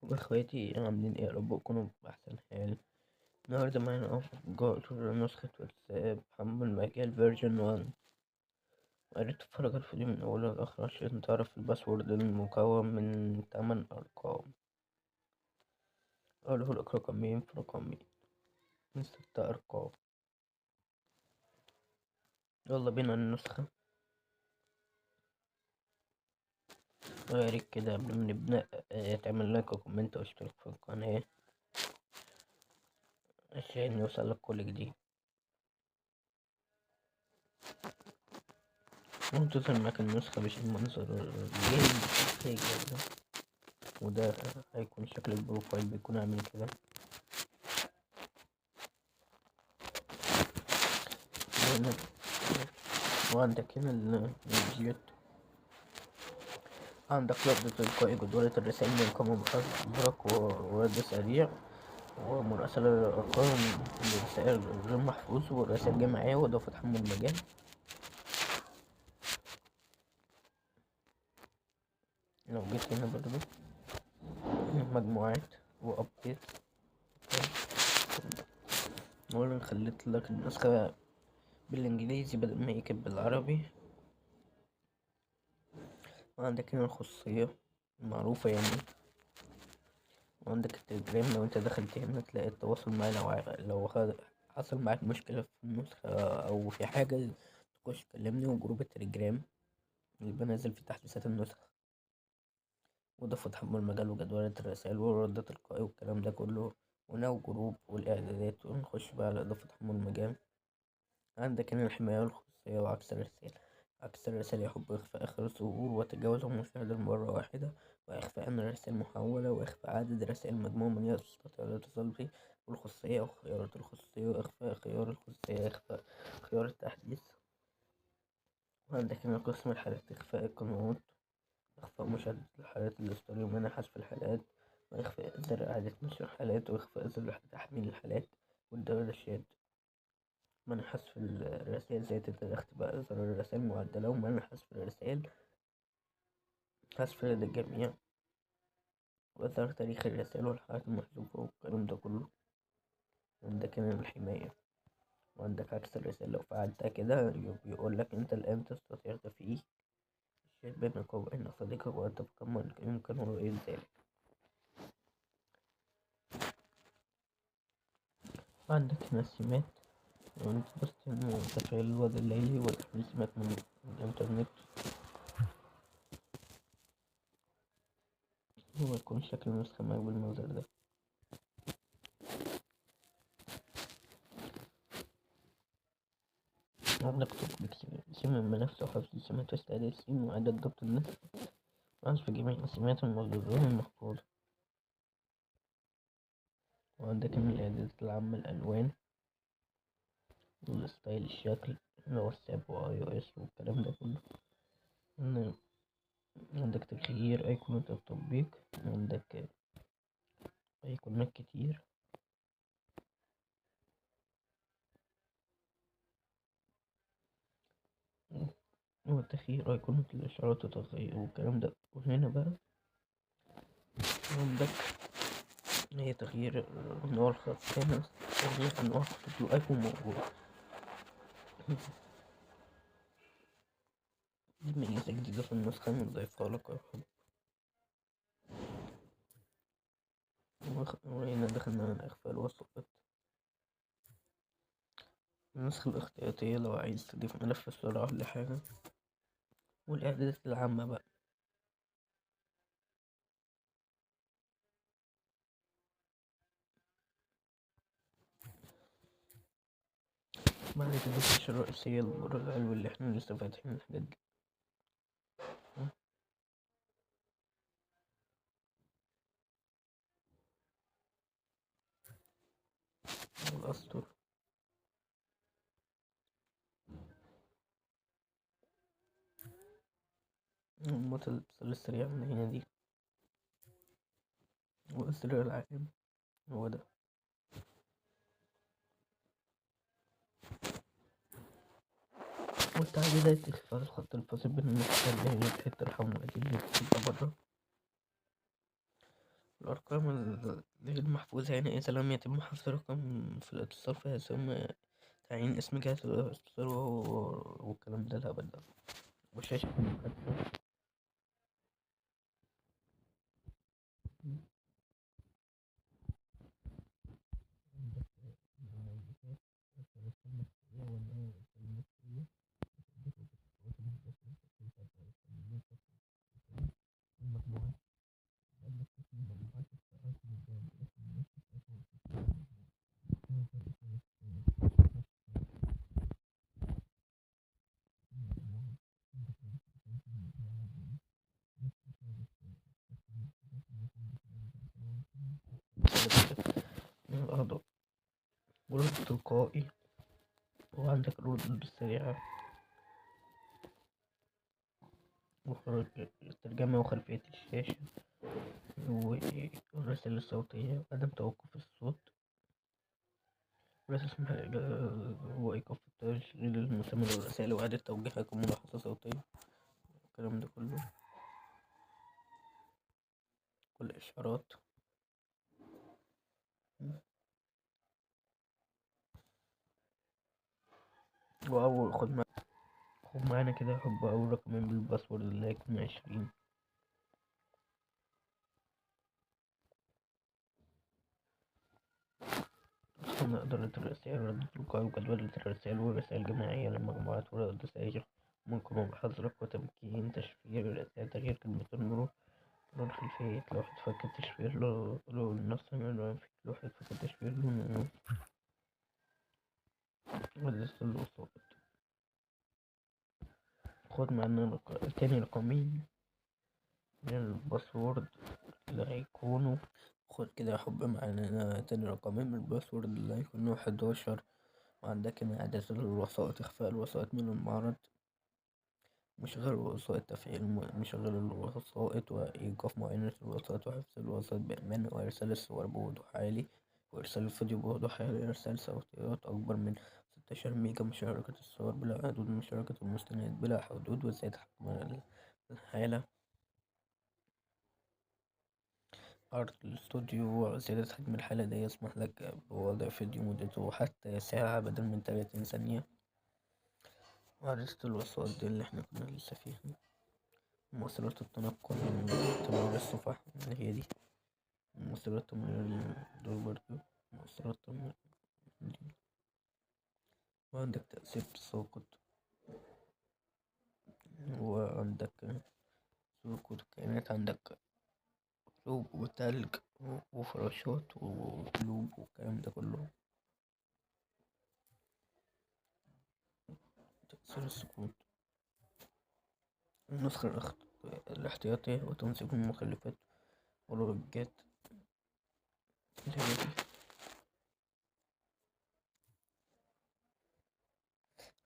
واخواتي عاملين ايه؟ يا رب تكونوا بأحسن حال. النهاردة معانا أفكار نسخة واتساب حمل مجال فيرجن 1. وقريت تتفرج على الفيديو من أوله لآخره عشان تعرف الباسورد المكون من 8 أرقام. أقوله لك رقمين في رقمين من 6 أرقام. يلا بينا النسخة. وياريت كده قبل ما نبدأ تعمل لايك وكومنت واشترك في القناة عشان يوصلك كل جديد، وتظهر معاك النسخة بالمنظر الجامد ده. وده هيكون شكل البروفايل، بيكون عامل كده. هنا وعندك هنا الجيت. عندك لفظ تلقائي، جدولة الرسائل من قام بحرك ورد سريع، ومراسلة الأرقام للرسائل غير محفوظ، والرسائل جماعية وإضافة تحمل مجال. لو جيت هنا برضه مجموعات وأبديت، وأنا خليت لك النسخة بالإنجليزي بدل ما يكتب بالعربي. وعندك هنا الخصوصية المعروفة يعني. وعندك التليجرام، لو انت دخلت هنا تلاقي التواصل معايا. لو حصل معاك مشكلة في النسخة أو في حاجة تخش تكلمني. وجروب التليجرام اللي بنزل فيه تحديثات النسخة، وده تحمل المجال وجدولة الرسائل والرد التلقائي والكلام ده كله. وناو جروب والإعدادات، ونخش بقى على إضافة تحمل المجال. عندك هنا الحماية والخصوصية وعكس الرسائل. عكس الرسائل يحب إخفاء آخر الظهور وتجاوز المشاهدة مرة واحدة، وإخفاء أن الرسائل محولة، وإخفاء عدد الرسائل المجموع من يستطيع الاتصال به. والخصوصية وخيارات الخصوصية، وإخفاء خيار الخصوصية، إخفاء خيار التحديث. وعندك هنا قسم الحالات، إخفاء القنوات، إخفاء مشاهدة الحالات الإصدارية ومنع حذف الحالات، وإخفاء زر إعادة نشر الحالات، وإخفاء زر تحميل الحالات. والدائرة الشاد، منع حذف الرسائل ذات الاختباء، إظهار الرسائل المعدلة، ومنع حذف الرسائل، حذف لدى الجميع، وإظهار تاريخ الرسائل والحالات المحذوفة والكلام ده كله. عندك هنا الحماية. وعندك عكس الرسائل، لو فعلتها كده بيقولك أنت الآن تستطيع تفعيل الشات بينك وبين صديقك، وأنت كمان يمكن رؤية ذلك. عندك هنا السمات. لو انت دوست هنا تفعيل الوضع الليلي وتحميل سمات من الإنترنت، هو يكون شكل النسخة معاك بالمنظر ده. عندك تطبيق سيم الملف وحفظ السمات واستعداد السيم وإعادة ضبط النسخ وحذف جميع السمات المضرورة المحفوظة. وعندك هنا الإعدادات العامة، الألوان والستايل، الشكل اللي هو واتساب وآي أو إس والكلام ده كله. عندك تغيير أيقونة التطبيق، عندك أيقونات كتير. وتغيير أيقونة الإشعارات وتغيير والكلام ده. وهنا بقى عندك هي تغيير نوع الخط، هنا تغيير نوع خطوط الأيفون موجود. دي ميزة جديدة في النسخة نضيفها لك يا حب. وهنا دخلنا على إخفاء الوسائط. النسخة الاختيارية لو عايز تضيف ملف بسرعة ولا حاجة. والإعدادات العامة بقى، بعد كده الشاشة الرئيسية البر العلوي اللي احنا لسه فاتحين الحاجات دي. والأسطر، الموت الاتصال السريع من هنا دي. وأسرار العالم هو ده. والتعديلات، إخفاء الخط الفاصل بين النسخة اللي هي الحتة الحمراء دي اللي بتبقى برا. الأرقام غير محفوظة يعني إذا لم يتم حفظ رقم في الاتصال فيتم تعيين اسم جهاز الاتصال والكلام ده الهبل ده وشاشة المكالمة. الأعضاء والرد التلقائي، وعندك الردود السريعة الترجمة وخلفية الشاشة والرسائل الصوتية عدم توقف الصوت وإيقاف تشغيل المسمى للرسائل وإعادة توجيهها كملاحظة صوتية الكلام ده كله والإشعارات. وأول خد معانا كده حب أول رقمين بالباسورد اللي هيكون 20. خدنا إدارة الرسائل ورد التلقائي وجدولة الرسائل والرسائل الجماعية للمجموعات ورد رسائل ممكن بحظرك وتمكين تشفير الرسائل تغيير كلمة المرور لون خلفية لوحة فك تشفير لون النص من لوحة فك تشفير لون النص ودرس الوسط. خد معانا تاني رقمين من الباسورد اللي هيكونوا خد كده يا حب معانا تاني رقمين من الباسورد اللي هيكونوا 11. وعندك هنا إعداد الوسائط إخفاء الوسائط من المعرض مشغل الوسائط تفعيل مشغل الوسائط وإيقاف معاينة الوسائط وحفظ الوسائط بأمان وإرسال الصور بوضوح عالي وإرسال الفيديو بوضوح عالي إرسال صوتيات أكبر من 16 ميجا مشاركة الصور بلا حدود مشاركة المستندات بلا حدود وزيادة حجم الحالة عرض الاستوديو وزيادة حجم الحالة ده يسمح لك بوضع فيديو مدته حتى ساعة بدل من 30 ثانية. وعرض الوسائط دي اللي احنا كنا لسه فيها مواصلات التنقل من تمرير الصفح اللي هي دي مواصلات تمرير دول برضو مواصلات تمرير دي. وعندك تأثير التساقط وعندك سلوك الكائنات عندك قلوب وتلج وفراشات وقلوب والكلام ده كله. تأثير السكوت النسخة الاحتياطية وتنسيق المخلفات والرجات اللي هي دي.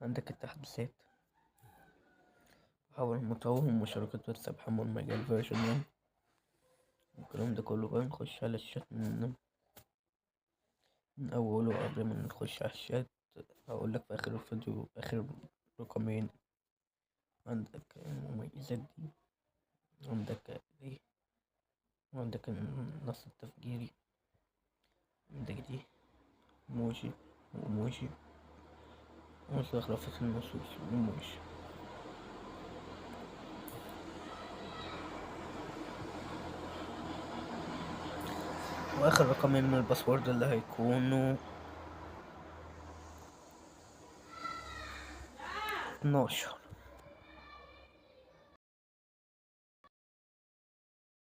عندك التحديثات حاول المطور ومشاركة واتساب حمل مجال فيرجن 1 والكلام ده كله بقى. نخش على الشات من أوله قبل ما نخش على الشات هقولك في آخر الفيديو آخر رقمين. عندك المميزات دي عندك دي وعندك النص التفجيري عندك دي موجي وموجي ومستخلفات النصوص وموجي. وآخر رقمين من الباسورد اللي هيكونوا 12.